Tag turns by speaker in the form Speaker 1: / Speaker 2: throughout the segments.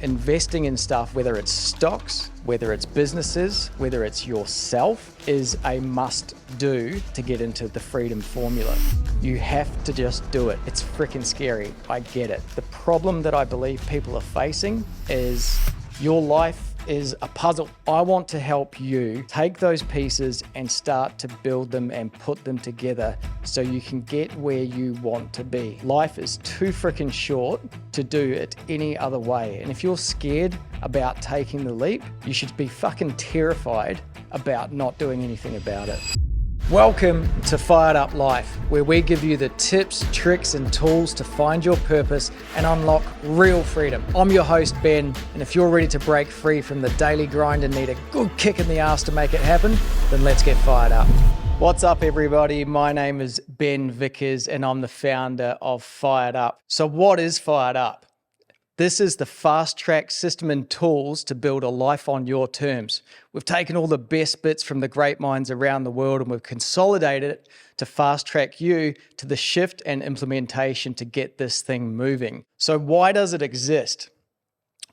Speaker 1: Investing in stuff, whether it's stocks, whether it's businesses, whether it's yourself, is a must do to get into the freedom formula. You have to just do it. It's freaking scary. I get it. The problem that I believe people are facing is your life is a puzzle. I want to help you take those pieces and start to build them and put them together so you can get where you want to be. Life is too freaking short to do it any other way. And if you're scared about taking the leap, you should be fucking terrified about not doing anything about it. Welcome to Fired Up Life, where we give you the tips, tricks, and tools to find your purpose and unlock real freedom. I'm your host, Ben, and if you're ready to break free from the daily grind and need a good kick in the ass to make it happen, then let's get fired up. What's up, everybody? My name is Ben Vickers, and I'm the founder of Fired Up. So what is Fired Up? This is the fast track system and tools to build a life on your terms. We've taken all the best bits from the great minds around the world and we've consolidated it to fast track you to the shift and implementation to get this thing moving. So why does it exist?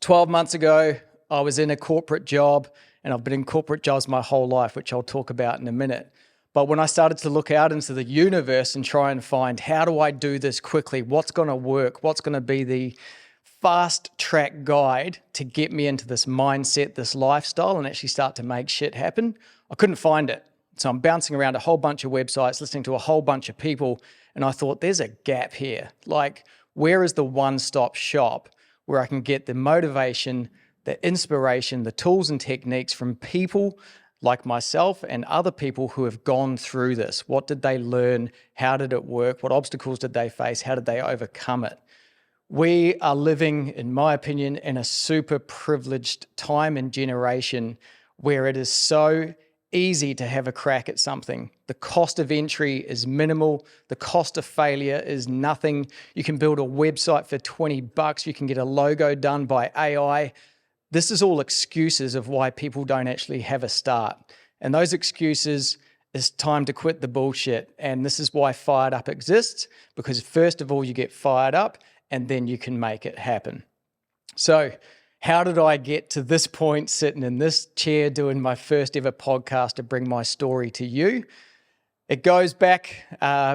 Speaker 1: 12 months ago, I was in a corporate job, and I've been in corporate jobs my whole life, which I'll talk about in a minute. But when I started to look out into the universe and try and find, how do I do this quickly? What's going to work? What's going to be the fast track guide to get me into this mindset, this lifestyle, and actually start to make shit happen? I couldn't find it. So I'm bouncing around a whole bunch of websites, listening to a whole bunch of people, and I thought, there's a gap here. Like, where is the one-stop shop where I can get the motivation, the inspiration, the tools and techniques from people like myself and other people who have gone through this? What did they learn? How did it work? What obstacles did they face? How did they overcome it? We are living, in my opinion, in a super privileged time and generation where it is so easy to have a crack at something. The cost of entry is minimal. The cost of failure is nothing. You can build a website for $20. You can get a logo done by AI. This is all excuses of why people don't actually have a start. And those excuses is time to quit the bullshit. And this is why Fired Up exists, because first of all, you get fired up, and then you can make it happen. So how did I get to this point, sitting in this chair doing my first ever podcast to bring my story to you? It goes back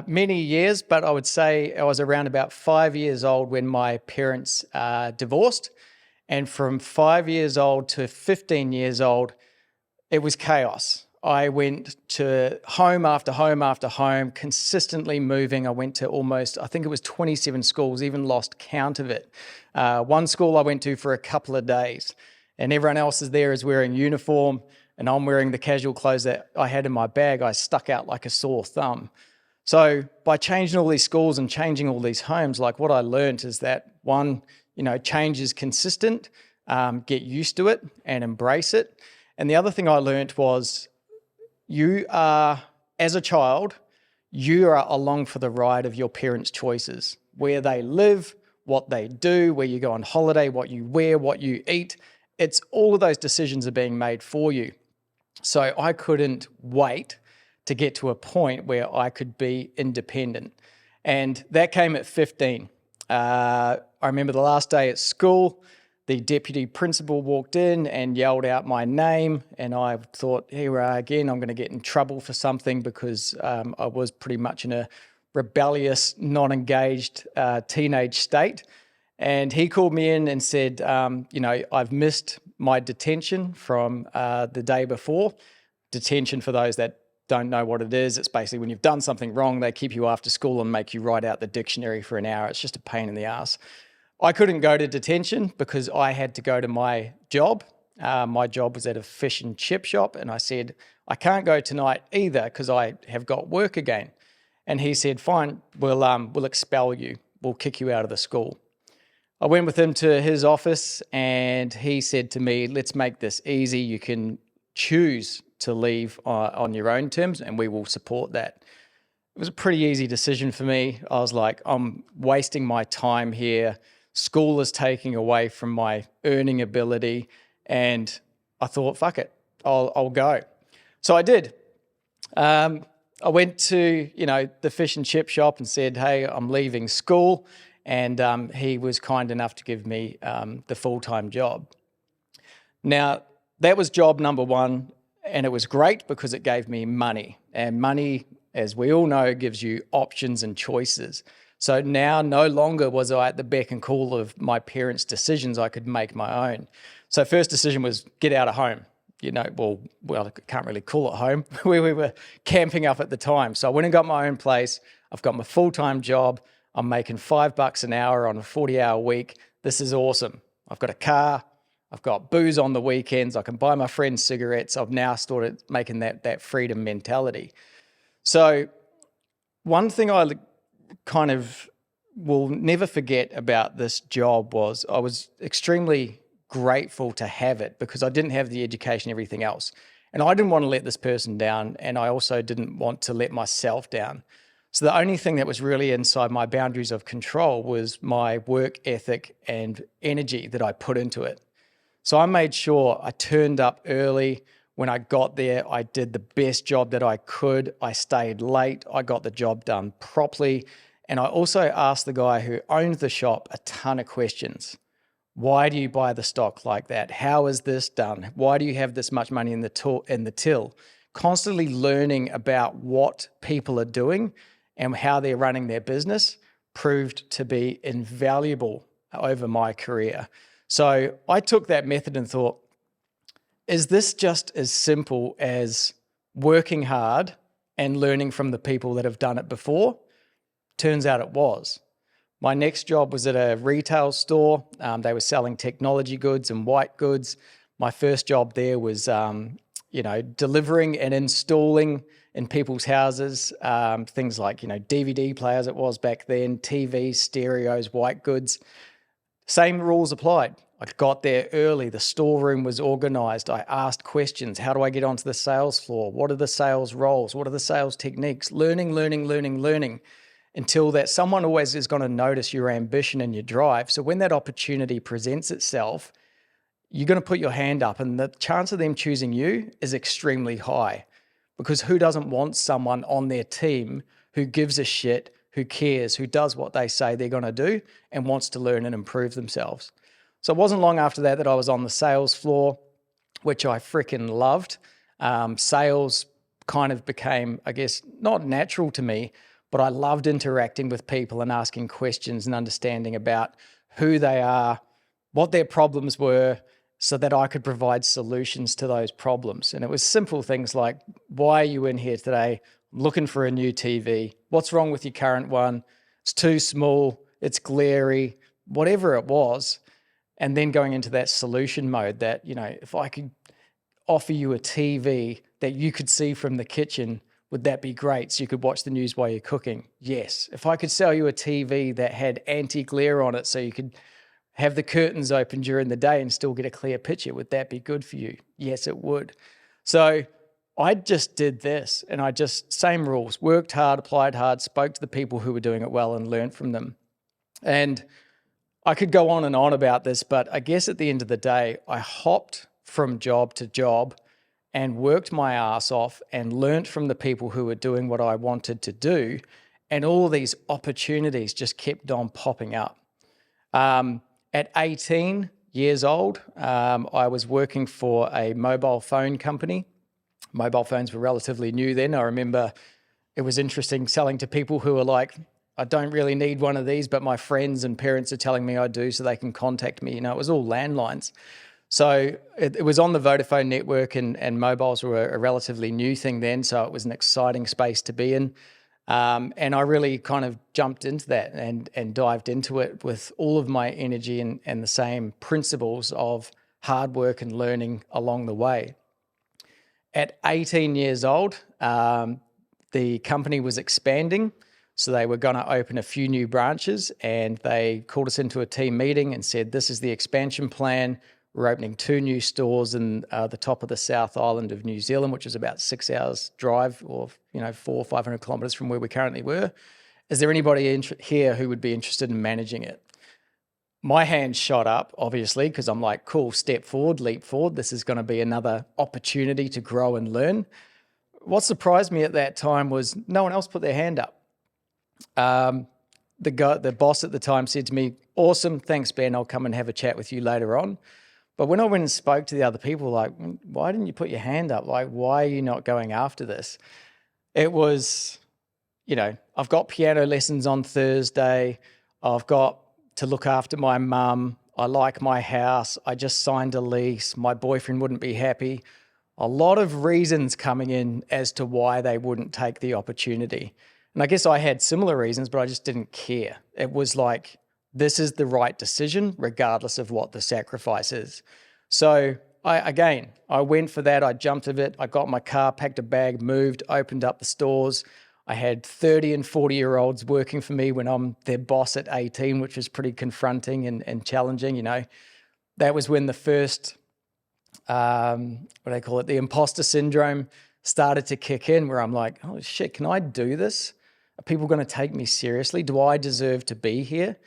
Speaker 1: many years, but I would say I was around about 5 years old when my parents divorced. And from 5 years old to 15 years old, it was chaos. I went to home after home after home, consistently moving. I went to almost, I think it was 27 schools, even lost count of it. One school I went to for a couple of days, and everyone else is there is wearing uniform, and I'm wearing the casual clothes that I had in my bag. I stuck out like a sore thumb. So by changing all these schools and changing all these homes, like what I learned is that one, change is consistent, get used to it and embrace it. And the other thing I learned was, you are, as a child, you are along for the ride of your parents' choices. Where they live, what they do, where you go on holiday, what you wear, what you eat. It's all of those decisions are being made for you. So I couldn't wait to get to a point where I could be independent. And that came at 15. I remember the last day at school, the deputy principal walked in and yelled out my name, and I thought, here we are again, I'm going to get in trouble for something because I was pretty much in a rebellious, non-engaged teenage state. And he called me in and said, I've missed my detention from the day before. Detention, for those that don't know what it is, it's basically when you've done something wrong, they keep you after school and make you write out the dictionary for an hour. It's just a pain in the ass. I couldn't go to detention because I had to go to my job. My job was at a fish and chip shop, and I said, I can't go tonight either because I have got work again. And he said, fine, we'll expel you. We'll kick you out of the school. I went with him to his office, and he said to me, let's make this easy. You can choose to leave on your own terms, and we will support that. It was a pretty easy decision for me. I was like, I'm wasting my time here. School is taking away from my earning ability, and I thought, fuck it, I'll go. So I did. I went to, the fish and chip shop and said, hey, I'm leaving school. and he was kind enough to give me the full-time job. Now, that was job number one, and it was great because it gave me money. And money, as we all know, gives you options and choices. So now no longer was I at the beck and call of my parents' decisions. I could make my own. So first decision was get out of home. Well, I can't really call it home, where we were camping up at the time. So I went and got my own place. I've got my full-time job. I'm making $5 an hour on a 40-hour week. This is awesome. I've got a car. I've got booze on the weekends. I can buy my friends cigarettes. I've now started making that freedom mentality. So one thing I kind of will never forget about this job was I was extremely grateful to have it because I didn't have the education, everything else. And I didn't want to let this person down, and I also didn't want to let myself down. So the only thing that was really inside my boundaries of control was my work ethic and energy that I put into it. So I made sure I turned up early. When I got there, I did the best job that I could. I stayed late. I got the job done properly. And I also asked the guy who owned the shop a ton of questions. Why do you buy the stock like that? How is this done? Why do you have this much money in the till? Constantly learning about what people are doing and how they're running their business proved to be invaluable over my career. So I took that method and thought, is this just as simple as working hard and learning from the people that have done it before? Turns out it was. My next job was at a retail store. They were selling technology goods and white goods. My first job there was, delivering and installing in people's houses, things like, DVD players it was back then, TVs, stereos, white goods. Same rules applied. I got there early. The storeroom was organized. I asked questions. How do I get onto the sales floor? What are the sales roles? What are the sales techniques? Learning until that someone always is going to notice your ambition and your drive. So when that opportunity presents itself, you're going to put your hand up, and the chance of them choosing you is extremely high, because who doesn't want someone on their team who gives a shit, who cares, who does what they say they're going to do and wants to learn and improve themselves. So it wasn't long after that I was on the sales floor, which I freaking loved. Sales kind of became, I guess, not natural to me, but I loved interacting with people and asking questions and understanding about who they are, what their problems were, so that I could provide solutions to those problems. And it was simple things like, why are you in here today? I'm looking for a new TV. What's wrong with your current one? It's too small, it's glary, whatever it was. And then going into that solution mode that, if I could offer you a TV that you could see from the kitchen, would that be great? So you could watch the news while you're cooking? Yes. If I could sell you a TV that had anti-glare on it so you could have the curtains open during the day and still get a clear picture, would that be good for you? Yes, it would. So I just did this, and same rules, worked hard, applied hard, spoke to the people who were doing it well and learned from them. And I could go on and on about this, but I guess at the end of the day, I hopped from job to job and worked my ass off and learned from the people who were doing what I wanted to do. And all these opportunities just kept on popping up. At 18 years old, I was working for a mobile phone company. Mobile phones were relatively new then. I remember it was interesting selling to people who were like, I don't really need one of these, but my friends and parents are telling me I do so they can contact me. It was all landlines. So it was on the Vodafone network, and mobiles were a relatively new thing then. So it was an exciting space to be in. And I really kind of jumped into that and dived into it with all of my energy and the same principles of hard work and learning along the way. At 18 years old, the company was expanding. So they were going to open a few new branches, and they called us into a team meeting and said, this is the expansion plan. We're opening 2 new stores in the top of the South Island of New Zealand, which is about 6 hours drive, or 400 or 500 kilometres from where we currently were. Is there anybody here who would be interested in managing it? My hand shot up, obviously, because I'm like, cool, step forward, leap forward. This is going to be another opportunity to grow and learn. What surprised me at that time was no one else put their hand up. the boss at the time said to me, "Awesome, thanks, Ben. I'll come and have a chat with you later on." But when I went and spoke to the other people, like, why didn't you put your hand up? Like, why are you not going after this? It was, I've got piano lessons on Thursday. I've got to look after my mum. I like my house. I just signed a lease. My boyfriend wouldn't be happy. A lot of reasons coming in as to why they wouldn't take the opportunity. And I guess I had similar reasons, but I just didn't care. It was like, this is the right decision, regardless of what the sacrifice is. So I went for that. I jumped at it. I got my car, packed a bag, moved, opened up the stores. I had 30 and 40-year-olds working for me when I'm their boss at 18, which was pretty confronting and challenging. That was when the first, the imposter syndrome started to kick in, where I'm like, oh shit, can I do this? Are people going to take me seriously? Do I deserve to be here?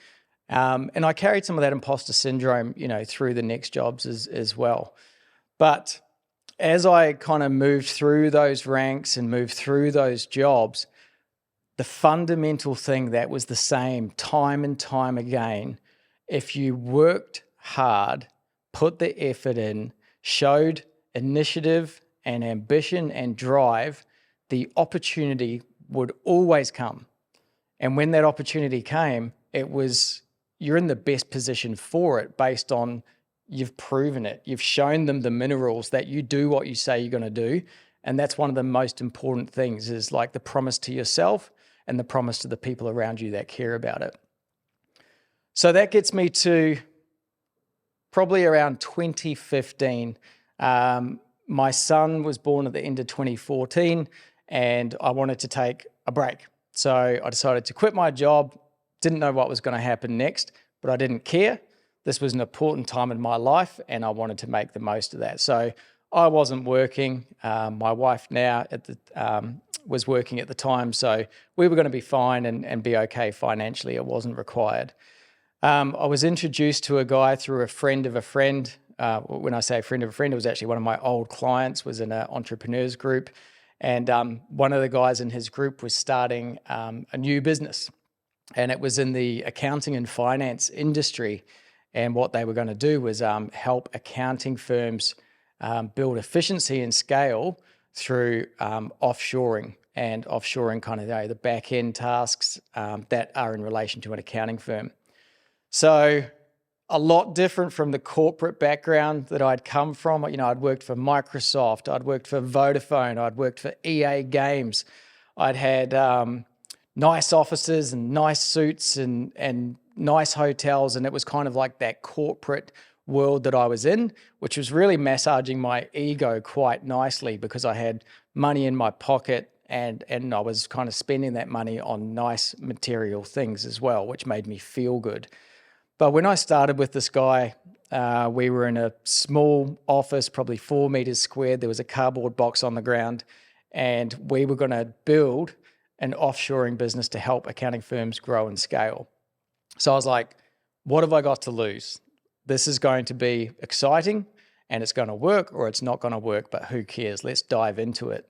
Speaker 1: And I carried some of that imposter syndrome, through the next jobs as well. But as I kind of moved through those ranks and moved through those jobs, the fundamental thing that was the same time and time again, if you worked hard, put the effort in, showed initiative and ambition and drive, the opportunity would always come. And when that opportunity came, you're in the best position for it based on you've proven it. You've shown them the minerals that you do what you say you're going to do. And that's one of the most important things, is like the promise to yourself and the promise to the people around you that care about it. So that gets me to probably around 2015. My son was born at the end of 2014 and I wanted to take a break. So I decided to quit my job. Didn't know what was going to happen next, but I didn't care. This was an important time in my life and I wanted to make the most of that. So I wasn't working. My wife now was working at the time. So we were going to be fine and be okay financially. It wasn't required. I was introduced to a guy through a friend of a friend. When I say a friend of a friend, it was actually one of my old clients, was in an entrepreneurs group. And one of the guys in his group was starting a new business. And it was in the accounting and finance industry. And what they were going to do was help accounting firms build efficiency and scale through offshoring kind of the back end tasks that are in relation to an accounting firm. So a lot different from the corporate background that I'd come from. I'd worked for Microsoft, I'd worked for Vodafone, I'd worked for EA Games. I'd had nice offices and nice suits and nice hotels. And it was kind of like that corporate world that I was in, which was really massaging my ego quite nicely because I had money in my pocket and I was kind of spending that money on nice material things as well, which made me feel good. But when I started with this guy, we were in a small office, probably 4 meters squared. There was a cardboard box on the ground, and we were going to build an offshoring business to help accounting firms grow and scale. So I was like, what have I got to lose? This is going to be exciting and it's going to work, or it's not going to work, but who cares? Let's dive into it.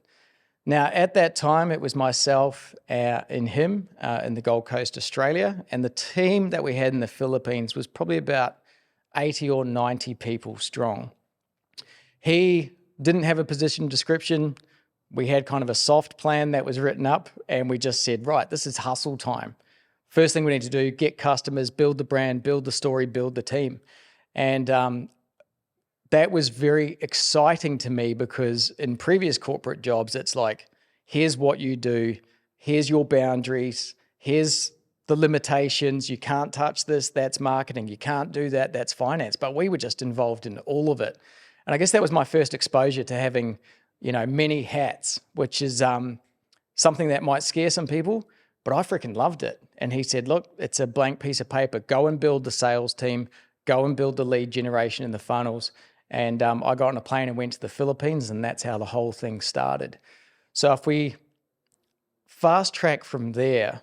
Speaker 1: Now, at that time, it was myself and him in the Gold Coast, Australia, and the team that we had in the Philippines was probably about 80 or 90 people strong. He didn't have a position description. We had kind of a soft plan that was written up, and we just said, right, this is hustle time. First thing we need to do, get customers, build the brand, build the story, build the team. And that was very exciting to me because in previous corporate jobs, it's like, here's what you do, here's your boundaries, here's the limitations, you can't touch this, that's marketing, you can't do that, that's finance. But we were just involved in all of it. And I guess that was my first exposure to having, many hats, which is something that might scare some people, but I freaking loved it. And he said, look, it's a blank piece of paper, go and build the sales team, go and build the lead generation in the funnels. And I got on a plane and went to the Philippines, and that's how the whole thing started. So if we fast track from there,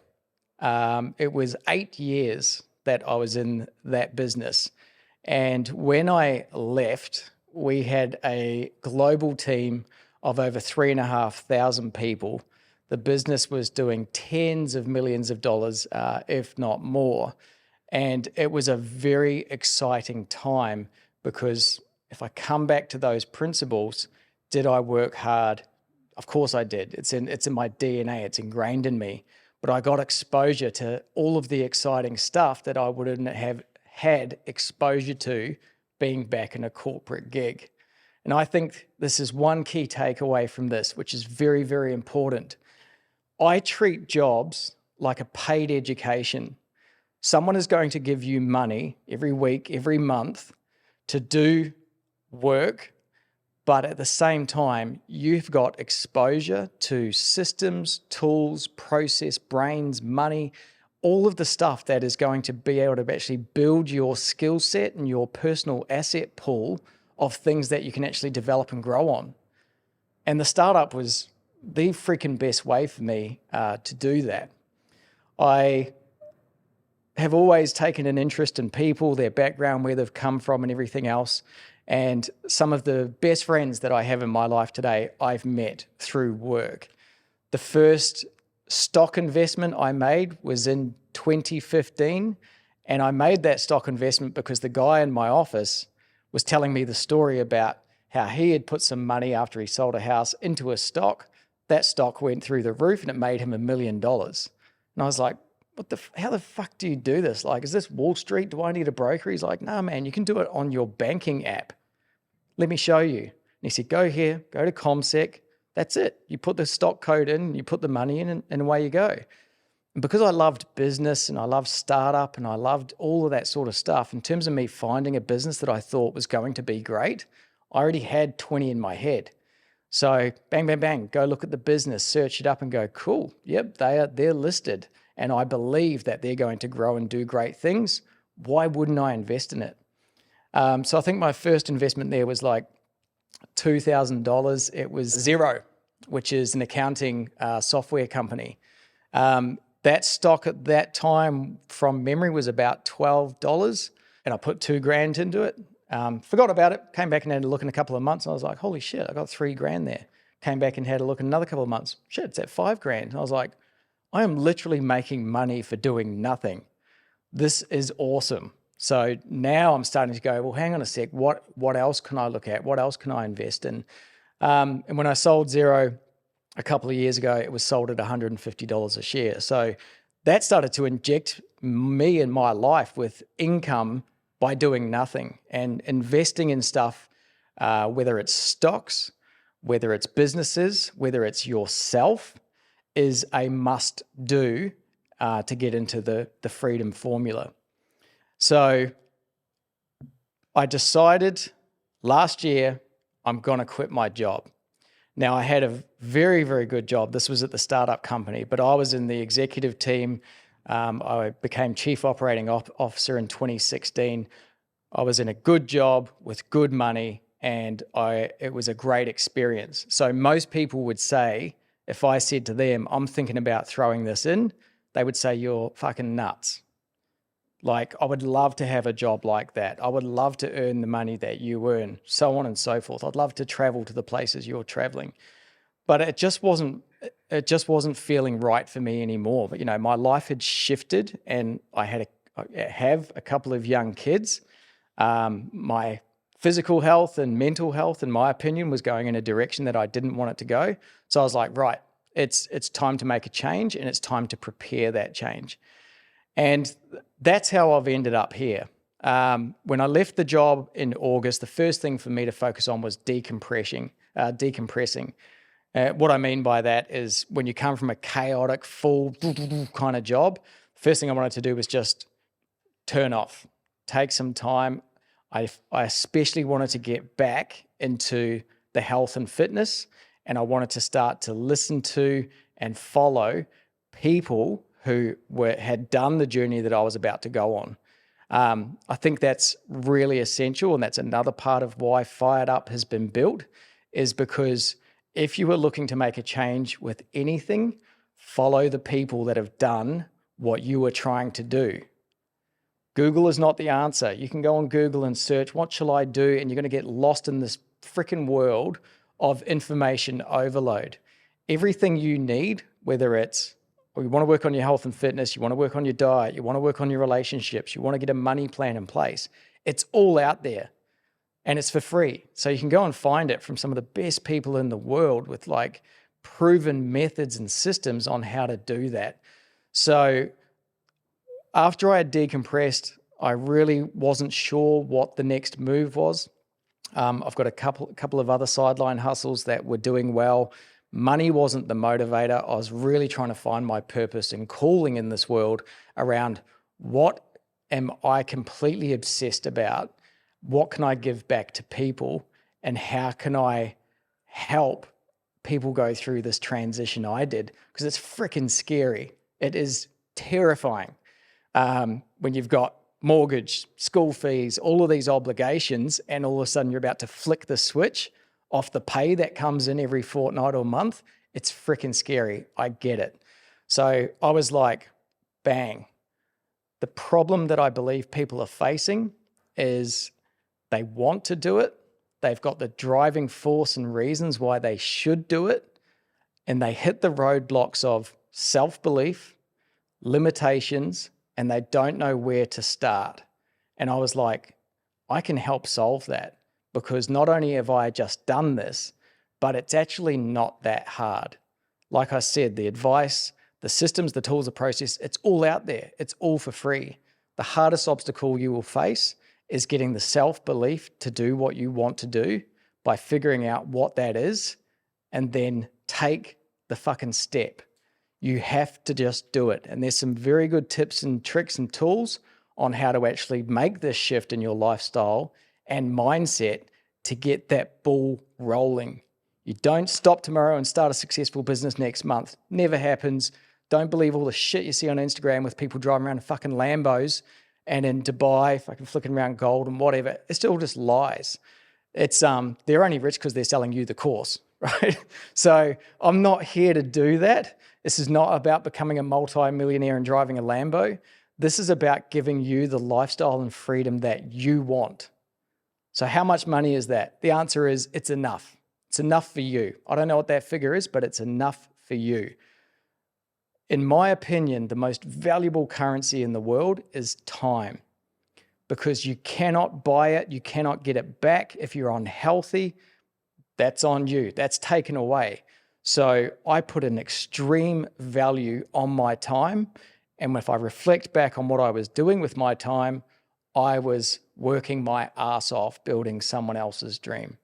Speaker 1: it was 8 years that I was in that business. And when I left, we had a global team of over 3,500 people The business was doing tens of millions of dollars, if not more. And it was a very exciting time because if I come back to those principles, did I work hard? Of course I did. It's in my DNA. It's ingrained in me. But I got exposure to all of the exciting stuff that I wouldn't have had exposure to being back in a corporate gig. And I think this is one key takeaway from this, which is very, very important. I treat jobs like a paid education. Someone is going to give you money every week, every month to do work, but at the same time, you've got exposure to systems, tools, process, brains, money, all of the stuff that is going to be able to actually build your skill set and your personal asset pool of things that you can actually develop and grow on. And the startup was the freaking best way for me to do that. I have always taken an interest in people, their background, where they've come from and everything else. And some of the best friends that I have in my life today, I've met through work. The first stock investment I made was in 2015. And I made that stock investment because the guy in my office was telling me the story about how he had put some money after he sold a house into a stock. That stock went through the roof and it made him $1 million. And I was like, how the fuck do you do this? Like, is this Wall Street? Do I need a broker? He's like, nah, man, you can do it on your banking app. Let me show you. And he said, go here, go to ComSec. That's it. You put the stock code in, you put the money in, and away you go. And because I loved business and I loved startup and I loved all of that sort of stuff, in terms of me finding a business that I thought was going to be great, I already had 20 in my head. So bang, bang, bang, go look at the business, search it up and go, cool. Yep, they're listed. And I believe that they're going to grow and do great things. Why wouldn't I invest in it? So I think my first investment there was like $2,000. It was Xero, which is an accounting software company. That stock at that time, from memory, was about $12. And I put $2,000 into it. Forgot about it, came back and had a look in a couple of months. And I was like, holy shit, I got $3,000 there. Came back and had a look in another couple of months. Shit, it's at $5,000. And I was like, I am literally making money for doing nothing. This is awesome. So now I'm starting to go, well, hang on a sec. What else can I look at? What else can I invest in? And when I sold Xero a couple of years ago, it was sold at $150 a share. So that started to inject me in my life with income by doing nothing and investing in stuff, whether it's stocks, whether it's businesses, whether it's yourself, is a must do to get into the freedom formula. So I decided last year I'm going to quit my job. Now, I had a very, very good job. This was at the startup company, but I was in the executive team. I became chief operating officer in 2016. I was in a good job with good money, and it was a great experience. So most people would say, if I said to them, I'm thinking about throwing this in, they would say, you're fucking nuts. Like, I would love to have a job like that. I would love to earn the money that you earn, so on and so forth. I'd love to travel to the places you're traveling. But it just wasn't feeling right for me anymore. But, my life had shifted and I have a couple of young kids. My physical health and mental health, in my opinion, was going in a direction that I didn't want it to go. So I was like, right, it's time to make a change and it's time to prepare that change. And that's how I've ended up here. When I left the job in August, the first thing for me to focus on was decompressing. What I mean by that is when you come from a chaotic, full kind of job, first thing I wanted to do was just turn off, take some time. I especially wanted to get back into the health and fitness, and I wanted to start to listen to and follow people who had done the journey that I was about to go on. I think that's really essential, and that's another part of why Fired Up has been built, is because if you are looking to make a change with anything, follow the people that have done what you are trying to do. Google is not the answer. You can go on Google and search, what shall I do? And you're going to get lost in this freaking world of information overload. everything you need, whether it's you want to work on your health and fitness, you want to work on your diet, you want to work on your relationships, you want to get a money plan in place, it's all out there and it's for free. So you can go and find it from some of the best people in the world with like proven methods and systems on how to do that. So after I had decompressed, I really wasn't sure what the next move was. I've got a couple of other sideline hustles that were doing well. Money wasn't the motivator. I was really trying to find my purpose and calling in this world around what am I completely obsessed about? What can I give back to people? And how can I help people go through this transition I did? Because it's freaking scary. It is terrifying when you've got mortgage, school fees, all of these obligations, and all of a sudden you're about to flick the switch off the pay that comes in every fortnight or month. It's freaking scary. I get it. So I was like, bang. The problem that I believe people are facing is they want to do it. They've got the driving force and reasons why they should do it. And they hit the roadblocks of self-belief, limitations, and they don't know where to start. And I was like, I can help solve that, because not only have I just done this, but it's actually not that hard. Like I said, the advice, the systems, the tools, the process, it's all out there. It's all for free. The hardest obstacle you will face is getting the self-belief to do what you want to do by figuring out what that is and then take the fucking step. You have to just do it. And there's some very good tips and tricks and tools on how to actually make this shift in your lifestyle and mindset to get that ball rolling. You don't stop tomorrow and start a successful business next month. Never happens. Don't believe all the shit you see on Instagram with people driving around in fucking Lambos and in Dubai, fucking flicking around gold and whatever. It's still just lies. It's they're only rich because they're selling you the course, right? So I'm not here to do that. This is not about becoming a multi-millionaire and driving a Lambo. This is about giving you the lifestyle and freedom that you want. So how much money is that? The answer is it's enough. It's enough for you. I don't know what that figure is, but it's enough for you. In my opinion, the most valuable currency in the world is time, because you cannot buy it. You cannot get it back. If you're unhealthy, that's on you. That's taken away. So I put an extreme value on my time. And if I reflect back on what I was doing with my time, I was working my ass off building someone else's dream.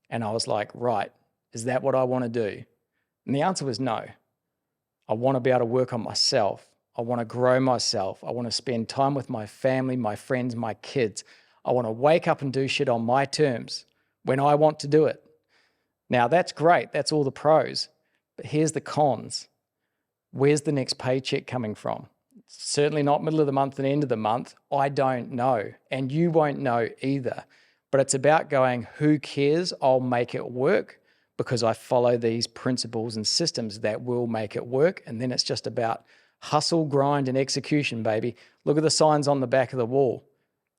Speaker 1: And I was like, right, is that what I want to do? And the answer was no. I want to be able to work on myself. I want to grow myself. I want to spend time with my family, my friends, my kids. I want to wake up and do shit on my terms when I want to do it. Now, that's great. That's all the pros. But here's the cons. Where's the next paycheck coming from? Certainly not middle of the month and end of the month. I don't know. And you won't know either. But it's about going, who cares? I'll make it work because I follow these principles and systems that will make it work. And then it's just about hustle, grind, and execution, baby. Look at the signs on the back of the wall.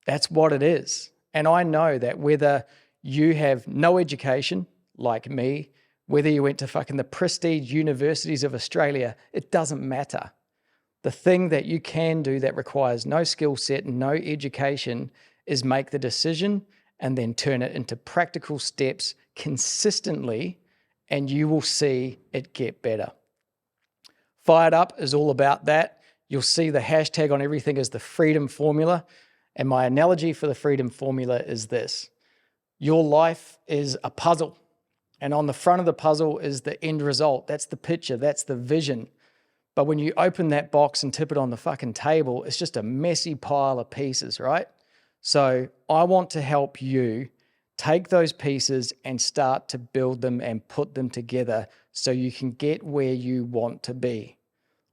Speaker 1: That's what it is. And I know that whether you have no education, like me, whether you went to fucking the prestige universities of Australia, it doesn't matter. The thing that you can do that requires no skill set and no education is make the decision and then turn it into practical steps consistently, and you will see it get better. Fired Up is all about that. You'll see the hashtag on everything is the freedom formula. And my analogy for the freedom formula is this. Your life is a puzzle. And on the front of the puzzle is the end result. That's the picture. That's the vision. But when you open that box and tip it on the fucking table, it's just a messy pile of pieces, right? So I want to help you take those pieces and start to build them and put them together so you can get where you want to be.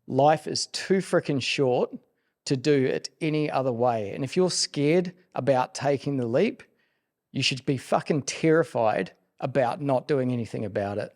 Speaker 1: Life is too freaking short to do it any other way. And if you're scared about taking the leap, you should be fucking terrified about not doing anything about it.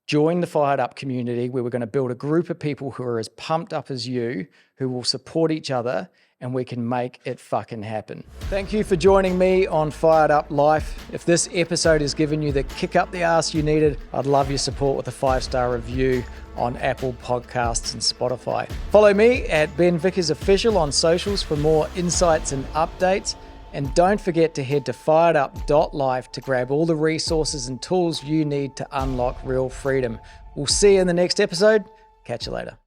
Speaker 1: Join the Fired Up community where we're going to build a group of people who are as pumped up as you, who will support each other, and we can make it fucking happen. Thank you for joining me on Fired Up Life. If this episode has given you the kick up the ass you needed, I'd love your support with a 5-star review on Apple Podcasts and Spotify. Follow me at Ben Vickers Official on socials for more insights and updates. And don't forget to head to firedup.life to grab all the resources and tools you need to unlock real freedom. We'll see you in the next episode. Catch you later.